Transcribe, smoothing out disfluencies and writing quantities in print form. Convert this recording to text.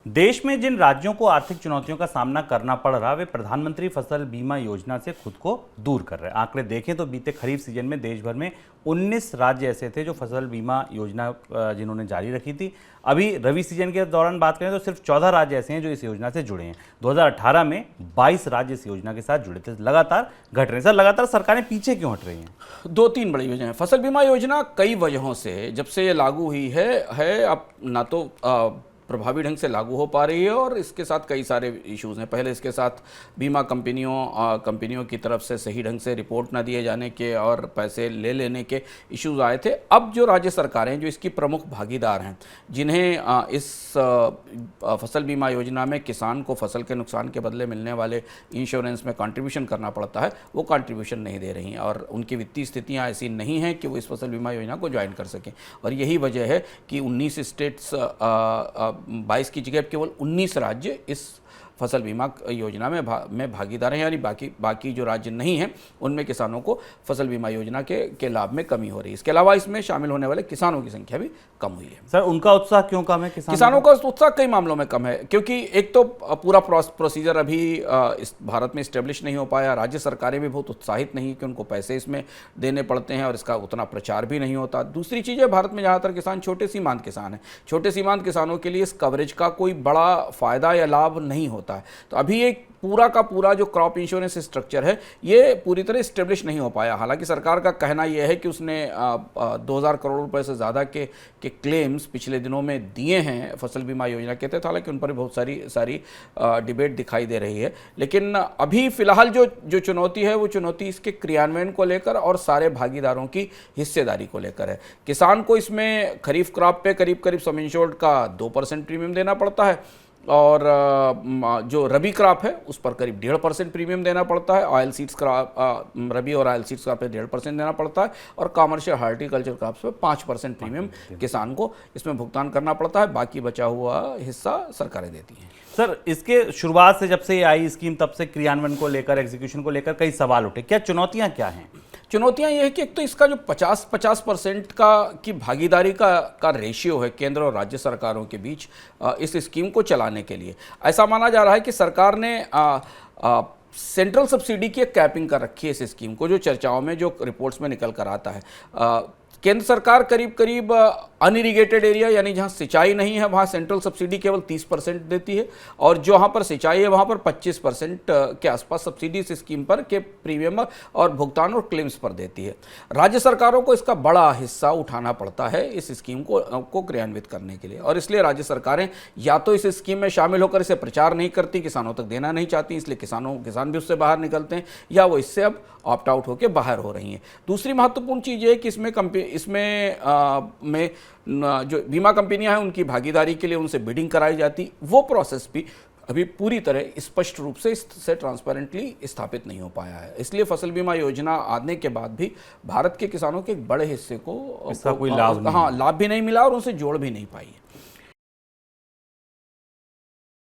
देश में जिन राज्यों को आर्थिक चुनौतियों का सामना करना पड़ रहा, वे प्रधानमंत्री फसल बीमा योजना से खुद को दूर कर रहे हैं। आंकड़े देखें तो बीते खरीफ सीजन में देश भर में 19 राज्य ऐसे थे जो फसल बीमा योजना जिन्होंने जारी रखी थी। अभी रबी सीजन के दौरान बात करें तो सिर्फ 14 राज्य ऐसे हैं जो इस योजना से जुड़े हैं। 2018 में 22 राज्य इस योजना के साथ जुड़े थे। लगातार घट रहे हैं। सर, लगातार सरकारें पीछे क्यों हट रही हैं? दो तीन बड़ी वजह हैं। फसल बीमा योजना कई वजहों से जब से ये लागू हुई है अब ना तो प्रभावी ढंग से लागू हो पा रही है और इसके साथ कई सारे इश्यूज़ हैं। पहले इसके साथ बीमा कंपनियों की तरफ से सही ढंग से रिपोर्ट ना दिए जाने के और पैसे ले लेने के इश्यूज़ आए थे। अब जो राज्य सरकारें जो इसकी प्रमुख भागीदार हैं, जिन्हें इस फसल बीमा योजना में किसान को फसल के नुकसान के बदले मिलने वाले इंश्योरेंस में कंट्रीब्यूशन करना पड़ता है, वो कंट्रीब्यूशन नहीं दे रही हैं और उनकी वित्तीय स्थितियाँ ऐसी नहीं हैं कि वो इस फसल बीमा योजना को ज्वाइन कर सकें। और यही वजह है कि 19 स्टेट्स 22 की जगह केवल 19 राज्य इस फसल बीमा योजना में भागीदार हैं, यानी बाकी जो राज्य नहीं हैं उनमें किसानों को फसल बीमा योजना के लाभ में कमी हो रही है। इसके अलावा इसमें शामिल होने वाले किसानों की संख्या भी कम हुई है। सर, उनका उत्साह क्यों कम है? किसानों का उत्साह कई मामलों में कम है, क्योंकि एक तो पूरा प्रोसीजर अभी इस भारत में इस्टेब्लिश नहीं हो पाया। राज्य सरकारें भी बहुत उत्साहित नहीं कि उनको पैसे इसमें देने पड़ते हैं और इसका उतना प्रचार भी नहीं होता। दूसरी चीज़ है, भारत में ज़्यादातर किसान छोटे सीमांत किसान हैं। छोटे सीमांत किसानों के लिए इस कवरेज का कोई बड़ा फ़ायदा या लाभ नहीं होता है। तो अभी एक पूरा का पूरा जो क्रॉप इंश्योरेंस स्ट्रक्चर है ये पूरी तरह इस्टेब्लिश नहीं हो पाया। हालांकि सरकार का कहना यह है कि उसने 2000 करोड़ रुपए से ज़्यादा के क्लेम्स पिछले दिनों में दिए हैं फसल बीमा योजना के तहत। हालांकि उन पर बहुत सारी डिबेट दिखाई दे रही है, लेकिन अभी फिलहाल जो चुनौती है वो चुनौती इसके क्रियान्वयन को लेकर और सारे भागीदारों की हिस्सेदारी को लेकर है। किसान को इसमें खरीफ क्रॉप पे करीब सम इंश्योर्ड का 2% प्रीमियम देना पड़ता है और जो रबी क्रॉप है उस पर करीब 1.5% प्रीमियम देना पड़ता है। ऑयल सीड्स क्रॉप रबी और ऑयल सीड्स क्रॉप पे 1.5% देना पड़ता है और कॉमर्शियल हार्टिकल्चर क्रॉप्स पे 5% प्रीमियम किसान को इसमें भुगतान करना पड़ता है। बाकी बचा हुआ हिस्सा सरकारें देती हैं। सर, इसके शुरुआत से जब से ये आई स्कीम तब से क्रियान्वयन को लेकर, एग्जीक्यूशन को लेकर कई सवाल उठे। क्या चुनौतियां क्या हैं? चुनौतियां ये है कि एक तो इसका जो 50% की भागीदारी का रेशियो है केंद्र और राज्य सरकारों के बीच इस स्कीम को चलाने के लिए, ऐसा माना जा रहा है कि सरकार ने सेंट्रल सब्सिडी की एक कैपिंग कर रखी है इस स्कीम को, जो चर्चाओं में जो रिपोर्ट्स में निकल कर आता है। केंद्र सरकार करीब अनइरिगेटेड एरिया यानी जहां सिंचाई नहीं है वहां सेंट्रल सब्सिडी केवल 30% देती है और जो वहां पर सिंचाई है वहां पर 25% के आसपास सब्सिडी इस स्कीम पर के प्रीमियम और भुगतान और क्लेम्स पर देती है। राज्य सरकारों को इसका बड़ा हिस्सा उठाना पड़ता है इस स्कीम को क्रियान्वित करने के लिए और इसलिए राज्य सरकारें या तो इस स्कीम में शामिल होकर इसे प्रचार नहीं करती, किसानों तक देना नहीं चाहती, इसलिए किसान भी उससे बाहर निकलते हैं, या वो इससे अब ऑप्ट आउट होकर बाहर हो रही हैं। दूसरी महत्वपूर्ण चीज़ ये है कि इसमें जो बीमा कंपनियां हैं उनकी भागीदारी के लिए उनसे बिडिंग कराई जाती, वो प्रोसेस भी अभी पूरी तरह स्पष्ट रूप से ट्रांसपेरेंटली स्थापित नहीं हो पाया है। इसलिए फसल बीमा योजना आने के बाद भी भारत के किसानों के एक बड़े हिस्से को इसका कोई लाभ लाभ भी नहीं मिला और उनसे जोड़ भी नहीं पाई है।